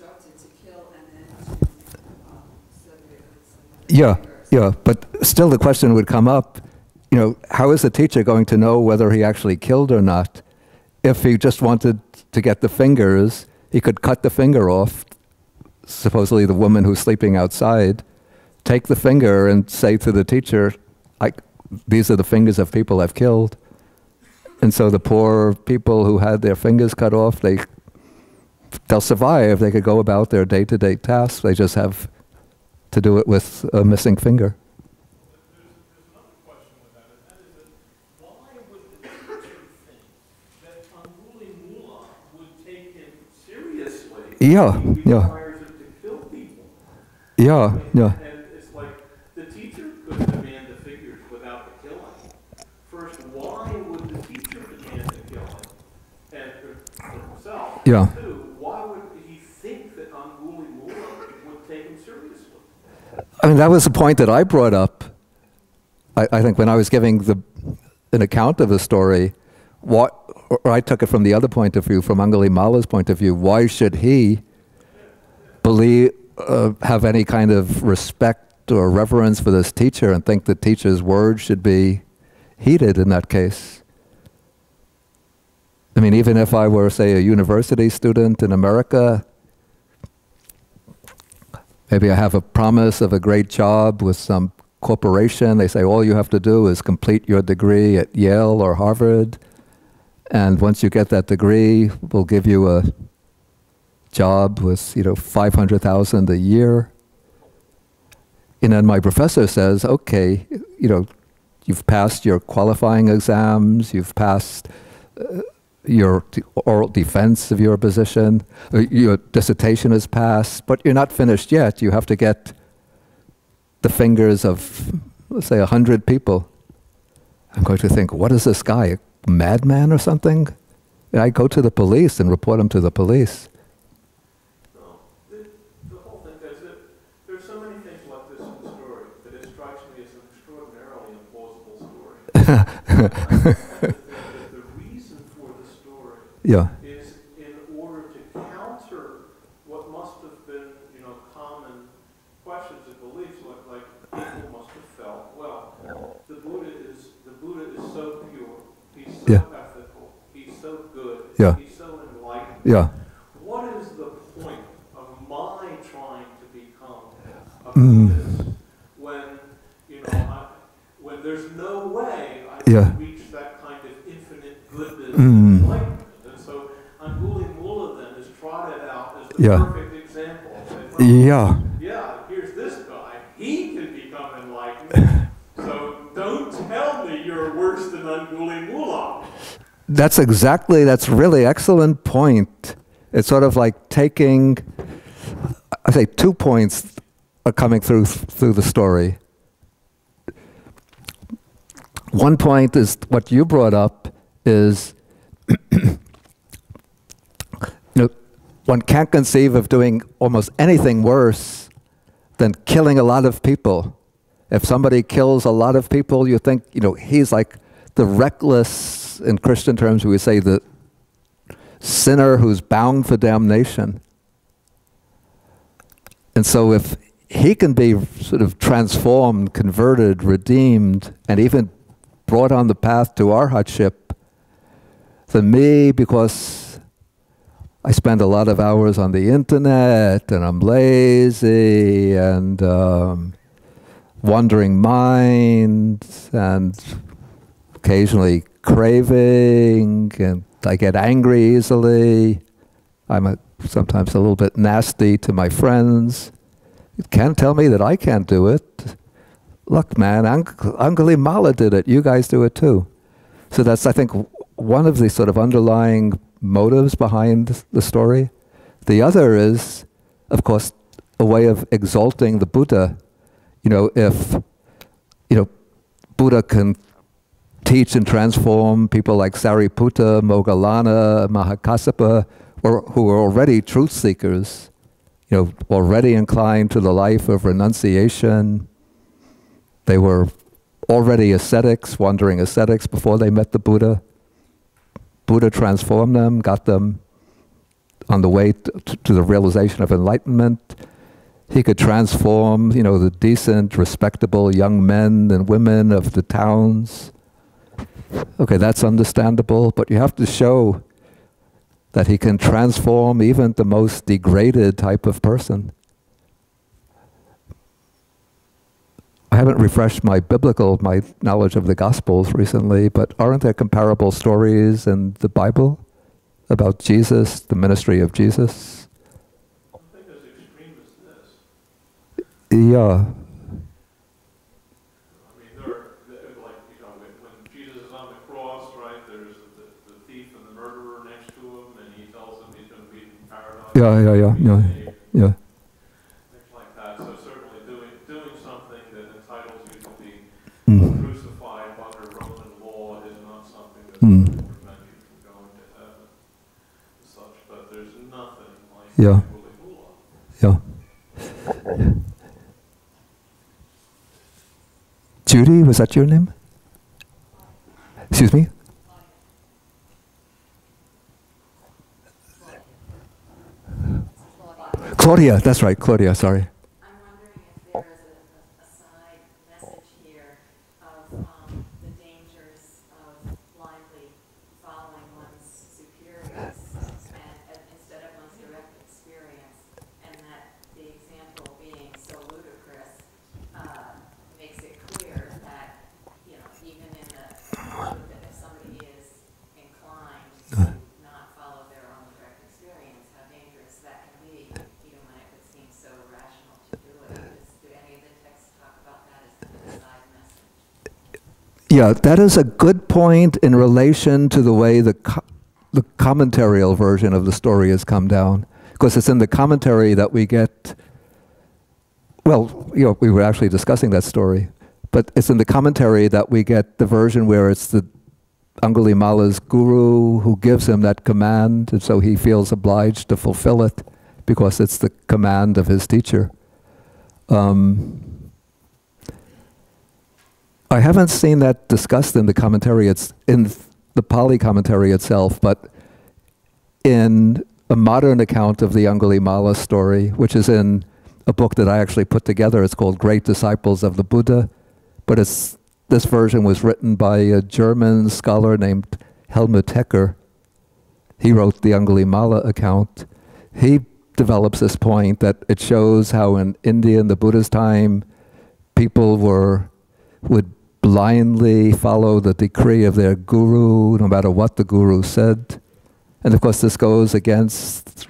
instructed to kill and then to yeah, yeah, but still the question would come up, you know, how is the teacher going to know whether he actually killed or not? If he just wanted to get the fingers, he could cut the finger off, supposedly the woman who's sleeping outside, take the finger and say to the teacher, these are the fingers of people I've killed. And so the poor people who had their fingers cut off, they'll survive. They could go about their day-to-day tasks. They just have to do it with a missing finger. There's another question with that, and that is that why would the teacher think that Angulimala would take him seriously? Yeah, He yeah. requires him to kill people. Yeah, yeah. And it's like the teacher could demand the figures without the killing. First, why would the teacher demand the killing? And for himself. Yeah. Two, why would he think that Angulimala would take him seriously? I mean, that was the point that I brought up. I think when I was giving an account of the story, or I took it from the other point of view, from Angulimala's point of view. Why should he have any kind of respect or reverence for this teacher and think the teacher's words should be heeded in that case? I mean, even if I were, say, a university student in America, maybe I have a promise of a great job with some corporation. They say all you have to do is complete your degree at Yale or Harvard, and once you get that degree, we'll give you a job with, you know, $500,000 a year. And then my professor says, okay, you know, you've passed your qualifying exams, you've passed your oral defense of your position, your dissertation is passed, but you're not finished yet. You have to get the fingers of, let's say, 100 people. I'm going to think, what is this guy, a madman or something? And I go to the police and report him to the police. No, the whole thing is that there's so many things like this in the story that it strikes me as an extraordinarily implausible story. The reason for the story Yeah. is in order to counter what must have been, you know, common questions and beliefs, like people must have felt, well, the Buddha is so pure, he's so ethical, he's so good, he's so enlightened. Yeah. What is the point of my trying to become a Buddhist when, you know, when there's no way I can reach that kind of infinite goodness and enlightenment? And so Angulimala then is trotted out as the perfect example. Yeah, here's this guy. He can become enlightened. So don't tell me you're worse than Angulimala. That's really excellent point. It's sort of like taking, I say 2 points are coming through the story. One point is what you brought up is, you know, one can't conceive of doing almost anything worse than killing a lot of people. If somebody kills a lot of people, you think, you know, he's like the reckless, in Christian terms, we say the sinner who's bound for damnation. And so if he can be sort of transformed, converted, redeemed, and even brought on the path to arhatship, then me, because I spend a lot of hours on the internet, and I'm lazy, and wandering mind, and occasionally craving, and I get angry easily. I'm sometimes a little bit nasty to my friends. You can't tell me that I can't do it. Look, man, Angulimala did it. You guys do it too. So that's, I think, one of the sort of underlying motives behind the story. The other is, of course, a way of exalting the Buddha. You know, if, you know, Buddha can teach and transform people like Sariputta, Moggallana, Mahakassapa, who are already truth seekers, you know, already inclined to the life of renunciation. They were already ascetics, wandering ascetics before they met the Buddha. Buddha transformed them, got them on the way to the realization of enlightenment. He could transform, the decent, respectable young men and women of the towns. Okay, that's understandable, but you have to show that he can transform even the most degraded type of person. I haven't refreshed my knowledge of the Gospels recently, but aren't there comparable stories in the Bible about Jesus, the ministry of Jesus? I don't think as extreme as this. Yeah. I mean, when Jesus is on the cross, right, there's the thief and the murderer next to him, and he tells them he's going to be in paradise. Yeah. Things like that. So certainly doing something that entitles you to be crucified under Roman law is not something that will prevent you from going to heaven and such. But there's nothing like Angulimala. Yeah. Judy, was that your name? Excuse me? Claudia, that's right, Claudia, sorry. I'm wondering if there is a side message here of the dangers of blindly following one's superiors and instead of one's direct experience, and that the example being so ludicrous makes it clear that, even in if somebody is inclined to not follow their own direct experience, how dangerous that can be, even when it would seem so rational to do it. Do any of the texts talk about that as a side message? Yeah, that is a good point in relation to the way the commentarial version of the story has come down. Because it's in the commentary that we get, we were actually discussing that story, but it's in the commentary that we get the version where it's the Angulimala's guru who gives him that command, and so he feels obliged to fulfill it because it's the command of his teacher. I haven't seen that discussed in the commentary. It's in the Pali commentary itself, but in a modern account of the Angulimala story, which is in a book that I actually put together, it's called Great Disciples of the Buddha, but this version was written by a German scholar named Helmut Hecker. He wrote the Angulimala account. He develops this point that it shows how in India in the Buddha's time, people would blindly follow the decree of their guru, no matter what the guru said. And of course, this goes against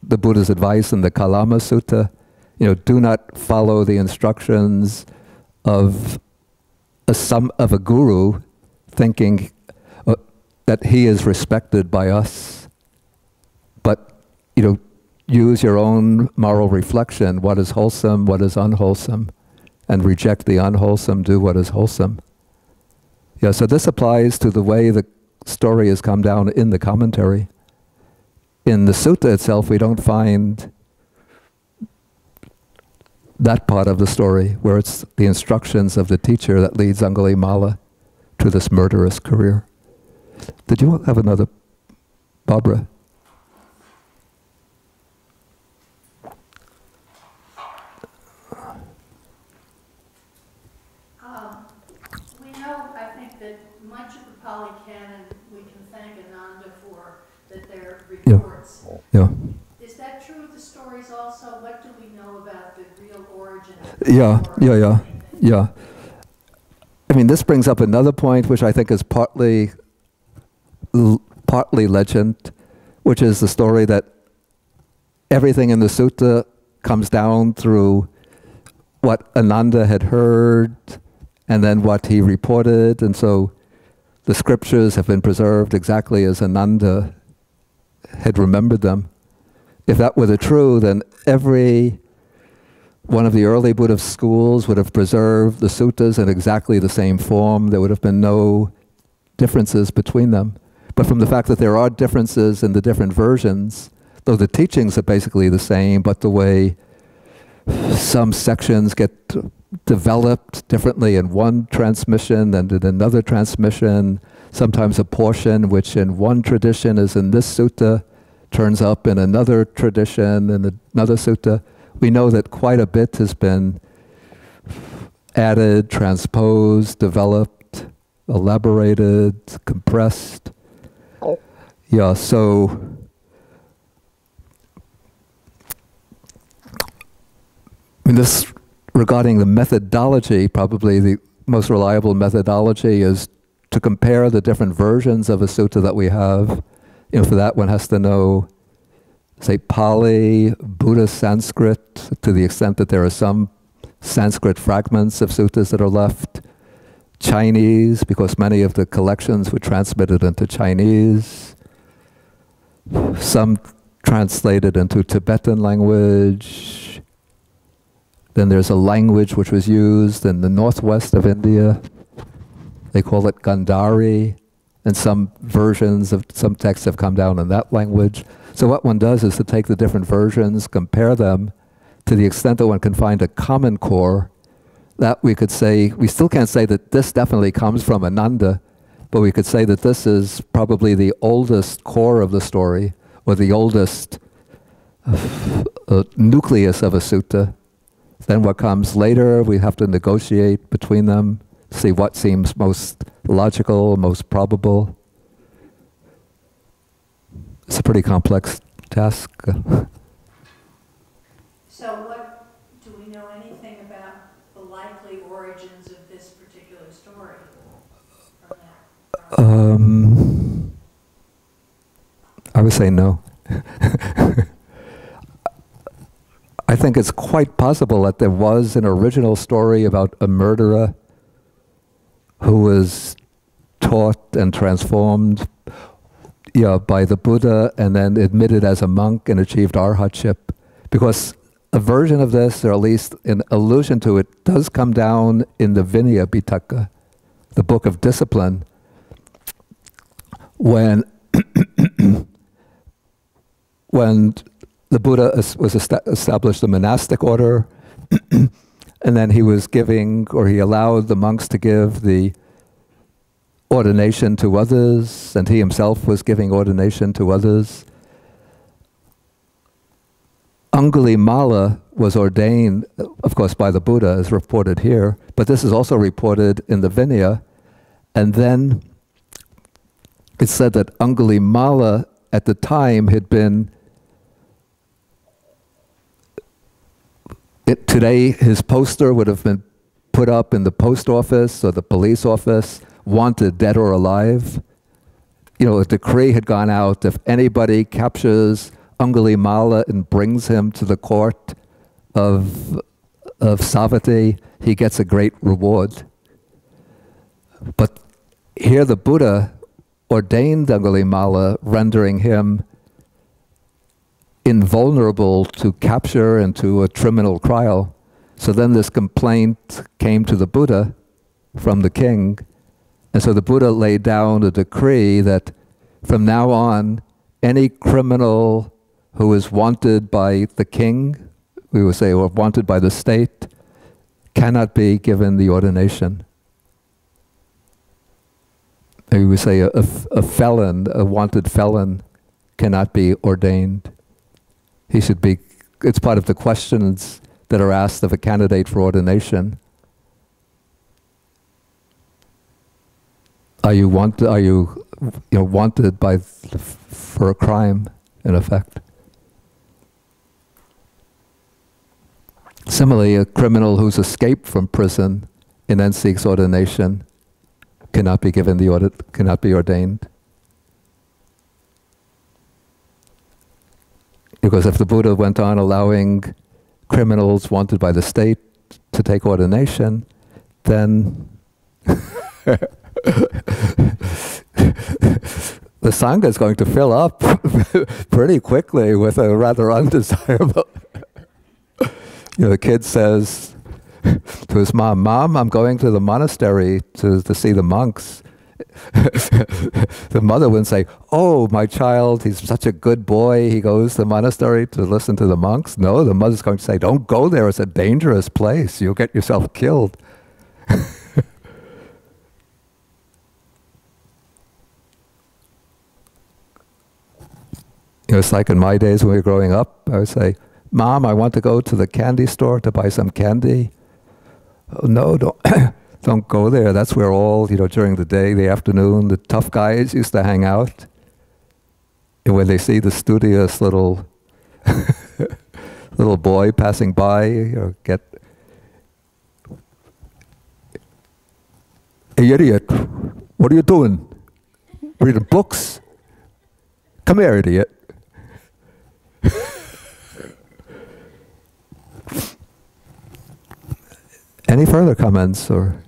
the Buddha's advice in the Kalama Sutta. Do not follow the instructions of a guru, thinking that he is respected by us. But use your own moral reflection. What is wholesome? What is unwholesome? And reject the unwholesome, do what is wholesome. Yeah, so this applies to the way the story has come down in the commentary. In the sutta itself, we don't find that part of the story where it's the instructions of the teacher that leads Angulimala to this murderous career. Did you have another, Barbara? We know, I think, that much of the Pali Canon we can thank Ananda for, that they're reports. Yeah. Is that true of the stories also? What do we know about the real origin? Yeah. I mean, this brings up another point, which I think is partly legend, which is the story that everything in the sutta comes down through what Ananda had heard and then what he reported, and so the scriptures have been preserved exactly as Ananda had remembered them. If that were the true, then every one of the early Buddhist schools would have preserved the suttas in exactly the same form. There would have been no differences between them. But from the fact that there are differences in the different versions, though the teachings are basically the same, but the way some sections get developed differently in one transmission than in another transmission, sometimes a portion which in one tradition is in this sutta turns up in another tradition, in another sutta, we know that quite a bit has been added, transposed, developed, elaborated, compressed. Yeah, so this, regarding the methodology, probably the most reliable methodology is to compare the different versions of a sutta that we have. You know, for that one has to know, say, Pali, Buddhist Sanskrit, to the extent that there are some Sanskrit fragments of suttas that are left. Chinese, because many of the collections were transmitted into Chinese. Some translated into Tibetan language. Then there's a language which was used in the northwest of India. They call it Gandhari, and some versions of some texts have come down in that language. So what one does is to take the different versions, compare them to the extent that one can find a common core, that we could say, we still can't say that this definitely comes from Ananda, but we could say that this is probably the oldest core of the story, or the oldest nucleus of a sutta. Then what comes later, we have to negotiate between them, see what seems most logical, most probable. It's a pretty complex task. So what, do we know anything about the likely origins of this particular story from that? I would say no. I think it's quite possible that there was an original story about a murderer who was taught and transformed by the Buddha and then admitted as a monk and achieved arhatship. Because a version of this, or at least an allusion to it, does come down in the Vinaya Pitaka, the book of discipline, when when the Buddha established a monastic order, and then he was giving, or he allowed the monks to give the ordination to others, and he himself was giving ordination to others. Angulimala was ordained, of course, by the Buddha, as reported here, but this is also reported in the Vinaya. And then it's said that Angulimala at the time had been, today his poster would have been put up in the post office or the police office, wanted dead or alive. You know, a decree had gone out, if anybody captures Angulimala and brings him to the court of Savatthi, he gets a great reward. But here the Buddha ordained Angulimala, rendering him invulnerable to capture and to a criminal trial. So then this complaint came to the Buddha from the king, and so the Buddha laid down a decree that from now on, any criminal who is wanted by the king, we would say, or wanted by the state, cannot be given the ordination. We would say a felon, a wanted felon, cannot be ordained. He should be, it's part of the questions that are asked of a candidate for ordination. Are you wanted for a crime, in effect? Similarly, a criminal who's escaped from prison and then seeks ordination cannot be given the cannot be ordained. Because if the Buddha went on allowing criminals wanted by the state to take ordination, then the Sangha is going to fill up pretty quickly with a rather undesirable. The kid says to his mom, "Mom, I'm going to the monastery to see the monks." The mother wouldn't say, "Oh, my child, he's such a good boy. He goes to the monastery to listen to the monks." No, the mother's going to say, "Don't go there. It's a dangerous place. You'll get yourself killed." It's like in my days when we were growing up, I would say, Mom, I want to go to the candy store to buy some candy. Oh, no, don't, don't go there. That's where all, during the day, the afternoon, the tough guys used to hang out. And when they see the studious little little boy passing by, get, hey, idiot, what are you doing? Reading books? Come here, idiot. Any further comments or?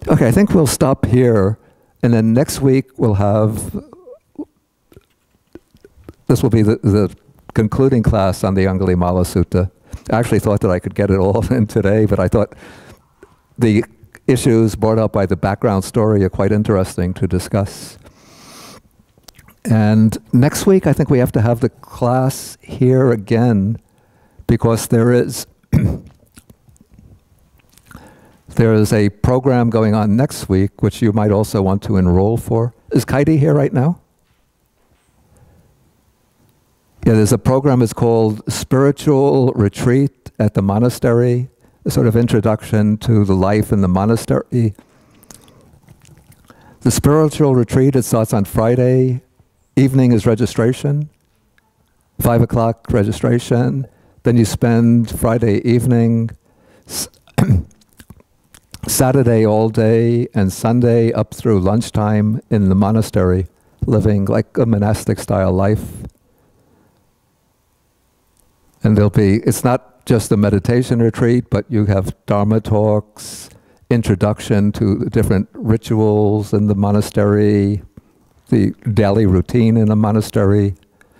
Okay, I think we'll stop here, and then next week we'll have, this will be the concluding class on the Angulimala Sutta. I actually thought that I could get it all in today, but I thought the issues brought up by the background story are quite interesting to discuss. And next week, I think we have to have the class here again, because there is a program going on next week, which you might also want to enroll for. Is Kaidi here right now? Yeah, there's a program, it's called Spiritual Retreat at the Monastery, a sort of introduction to the life in the monastery. The spiritual retreat, it starts on Friday. Evening is registration, 5 o'clock registration. Then you spend Friday evening, Saturday all day, and Sunday up through lunchtime in the monastery, living like a monastic style life. And it's not just a meditation retreat, but you have Dharma talks, introduction to the different rituals in the monastery, the daily routine in a monastery.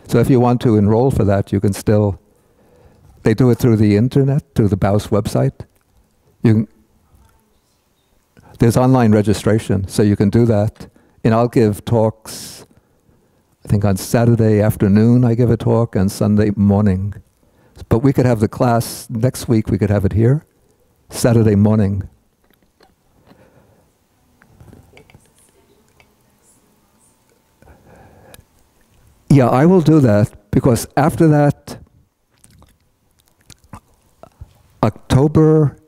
So if you want to enroll for that, you can still, they do it through the internet, through the Baus website. There's online registration, so you can do that. And I'll give talks, I think on Saturday afternoon I give a talk, and Sunday morning. But we could have the class next week, we could have it here, Saturday morning. Yeah, I will do that, because after that, October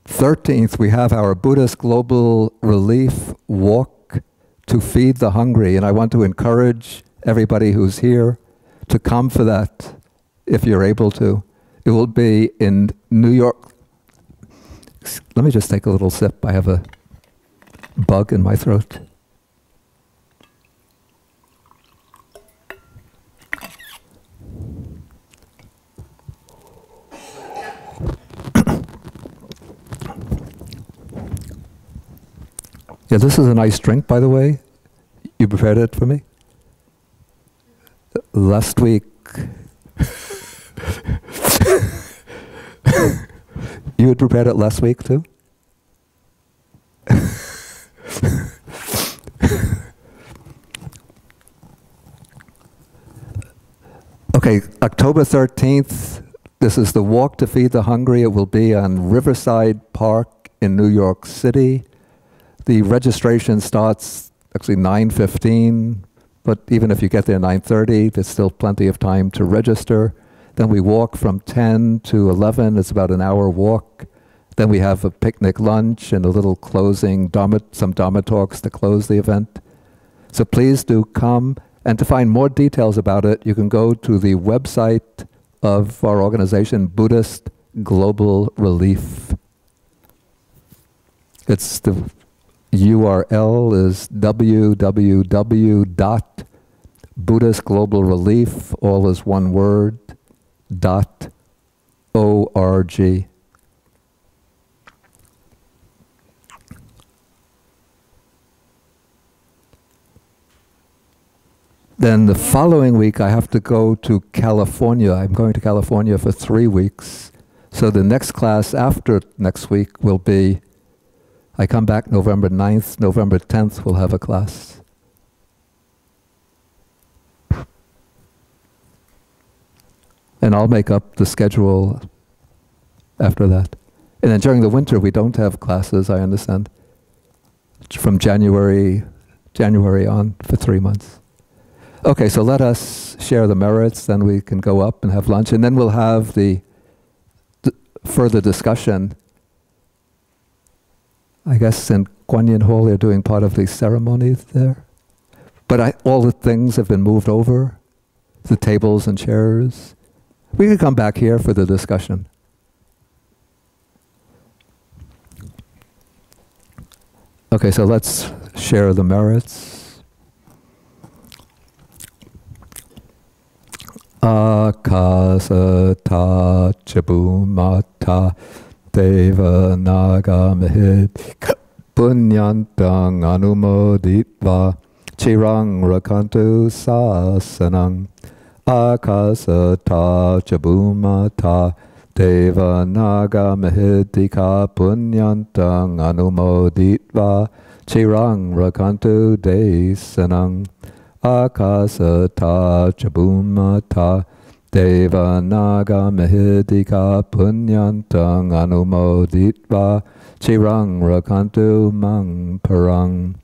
13th, we have our Buddhist Global Relief Walk to feed the hungry. And I want to encourage everybody who's here to come for that, if you're able to. It will be in New York. Let me just take a little sip. I have a bug in my throat. Yeah, this is a nice drink, by the way. You prepared it for me? Last week. You had prepared it last week, too? Okay, October 13th, this is the Walk to Feed the Hungry. It will be on Riverside Park in New York City. The registration starts actually 9:15, but even if you get there 9:30, there's still plenty of time to register. Then we walk from 10 to 11. It's about an hour walk. Then we have a picnic lunch and a little closing some Dharma talks to close the event. So please do come. And to find more details about it, you can go to the website of our organization, Buddhist Global Relief. It's the URL is www.buddhistglobalrelief, all is one word, .org. Then the following week I have to go to California. I'm going to California for 3 weeks. So the next class after next week will be, I come back November 9th, November 10th we'll have a class. And I'll make up the schedule after that. And then during the winter we don't have classes, I understand. From January on for 3 months. Okay, so let us share the merits, then we can go up and have lunch, and then we'll have the further discussion. I guess in Kuan Yin Hall they're doing part of the ceremonies there. But all the things have been moved over, the tables and chairs. We can come back here for the discussion. Okay, so let's share the merits. Akasata chabumata deva naga mehid punyantang anumoditva chirang rakantu sasanang. Akasata chabumata deva naga mehidika punyantang anumoditva chirang rakantu desanang. Akasata chabumata deva naga mehidika punyantang anumoditva chirang rakantu mang parang.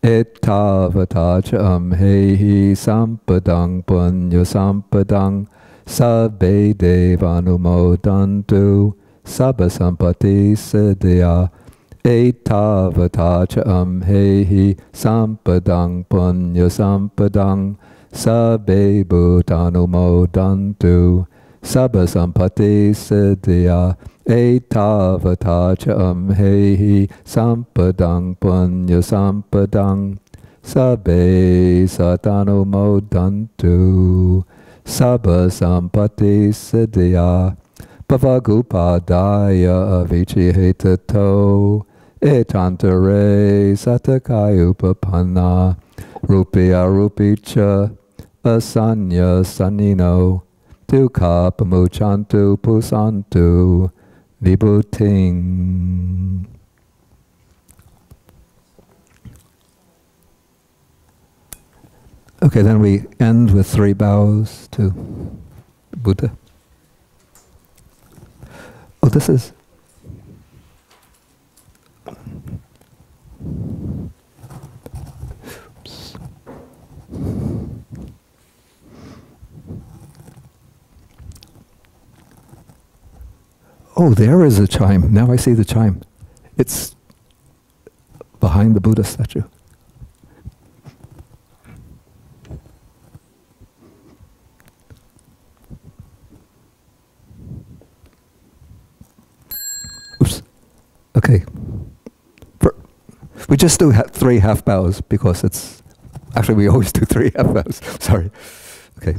Ettavata cham hehi sampadang punya sampadang sabbe devanumodantu sabba sampati siddhya. Ettavata cham hehi sampadang punya sampadang sabbe bhutanumodantu sabba sampati siddhya. Ettavata cham hehi sampadang punya sampadang sabbe satanumodantu sabba sampati siddhya. Bhavagupadaya avichihetato etantare satakayupapanna rupya rupicha asanya sanino dukkha pamuchantu pusantu vibhuting. Okay, then we end with 3 bows to Buddha. Oh, this is... Oops. Oh, there is a chime. Now I see the chime. It's behind the Buddha statue. Oops. Okay. We just do 3 half bows because it's... Actually, we always do 3 half bows. Sorry. Okay.